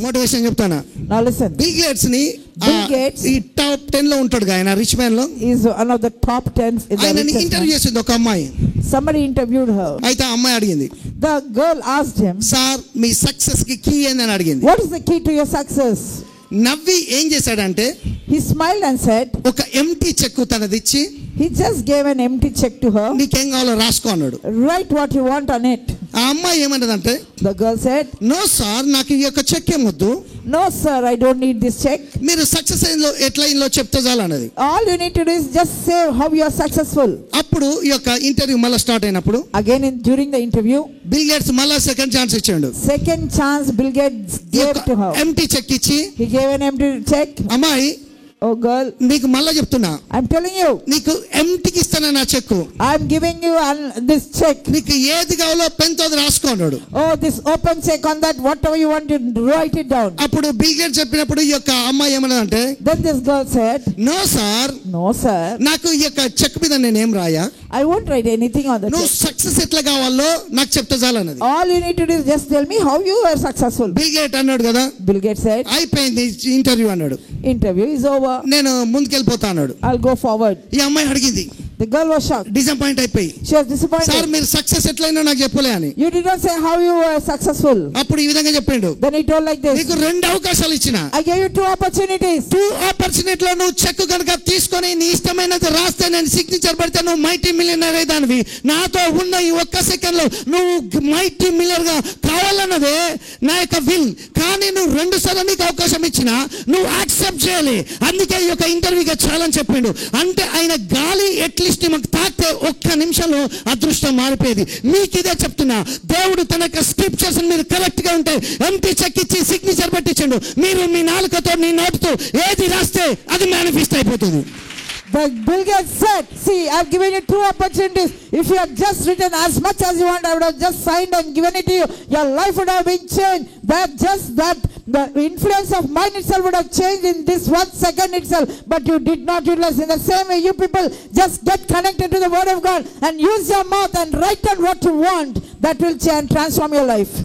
Motivation చెప్తానా. Now listen. Bill gates ని Bill Gates ఈ టాప్ 10 లో ఉంటాడు ఆయన, రిచ్ మ్యాన్ లో. is one of the top 10 in the ఆయనని richest ఇంటర్వ్యూ man. చేసింది ఒక అమ్మాయి. Somebody interviewed her. అయితే ఆ అమ్మాయి అడిగింది, The girl asked him, sir me success కి కీ ఏందని అడిగింది. what is the key to your success? నవ్వి ఏం చేశాడంటే He smiled and said, ఒక ఎంటీ చెక్ తనది ఇచ్చి, he just gave an empty check to her. నీకేం కావాలో రాసుకో అన్నాడు. Write what you want on it. ఆ అమ్మాయి ఏమన్నదంటే, The girl said, no sir నాకు ఈ యొక్క చెక్ ఏమొద్దు, no sir, I don't need this check. మీరు సక్సెస్ అయిందో ఎట్లా అయిందో చెప్తే చాలు అన్నది. All you need to do is just say how you are successful. అప్పుడు ఈ యొక్క ఇంటర్వ్యూ మళ్ళీ స్టార్ట్ అయినప్పుడు Again during the interview, Bill Gates మళ్ళా సెకండ్ ఛాన్స్ ఇచ్చాడు. second chance Bill Gates gave to her. Empty check ఇచ్చి, He gave an empty check. అమ్మాయి Oh girl, నీకు మళ్ళా చెప్తున్నా, I'm telling you, నీకు ఎంటీకి ఇస్తాను నా check, I'm giving you this check. నీకు ఏది కావాలో పెన్ తో రాసుకో అన్నాడు. Oh, this open check on that, whatever you want to write it down. అప్పుడు బిల్ గేట్స్ చెప్పినప్పుడు ఈ యొక్క అమ్మాయి ఏమన్నదంటే, Then this girl said, no sir no sir, నాకు ఈ యొక్క చెక్ మీద నేనేం రాయా, I won't write anything on the నువ్వు check. సక్సెస్ ఎట్లా కావాలో నాకు చెప్తే చాలు అన్నది. All you need to do is just tell me how you are successful. Bill gate అన్నాడు కదా, Bill Gates said, అయిపోయింది ఇంటర్వ్యూ అన్నాడు, interview is over, నేను ముందుకెళ్ళిపోతా అన్నాడు. I'll go forward. ఈ అమ్మాయి అడిగింది, The girl was shocked. Disappoint అయిపోయి, She was disappointed. సార్ మీరు సక్సెస్ ఎట్లయినా నాకు చెప్పలే అని. You did not say how you were successful. అప్పుడు ఈ విధంగా చెప్పిండు, Then he told like this, నీకు 2 అవకాశాలు ఇచ్చిన, I gave you 2 opportunities. 2 ఆపర్చునిటీలో నువ్వు చెక్ కనుక తీసుకొని నీ ఇష్టమైనది రాస్తే, నేను సిగ్నేచర్ పెడితే నువ్వు మైటీ మిలియనర్ అయ్యేదానివి. నాతో ఉన్న ఈ ఒక్క సెకండ్ లో నువ్వు మైటీ మిలియనర్ గా కావాలన్నదే నా యొక్క విల్. కానీ నువ్వు 2 సార్లు నీకు అవకాశం ఇచ్చినా నువ్వు యాక్సెప్ట్ చేయాలి. అందుకే ఈ యొక్క ఇంటర్వ్యూగా చాలా చెప్పిండు. అంటే ఆయన గాలి అట్లీస్ట్ మాకు తాకితే ఒక్క నిమిషంలో అదృష్టం మారిపోయేది. మీకు ఇదే చెప్తున్నా, దేవుడు తన యొక్క స్క్రిప్చర్స్ మీరు కరెక్ట్ గా ఉంటే ఎంటీ చెక్ ఇచ్చి సిగ్నేచర్ పెట్టించండు. మీరు మీ నాలుకతో నీ నోటుతో ఏది రాస్తే అది మేనిఫెస్ట్ అయిపోతుంది. But Bill Gates said, see, I've given you 2 opportunities. If you had just written as much as you want, I would have just signed and given it to you. Your life would have been changed. That the influence of mind itself would have changed in this 1 second itself. But you did not utilize. In the same way, you people just get connected to the Word of God and use your mouth and write down what you want. That will change, transform your life.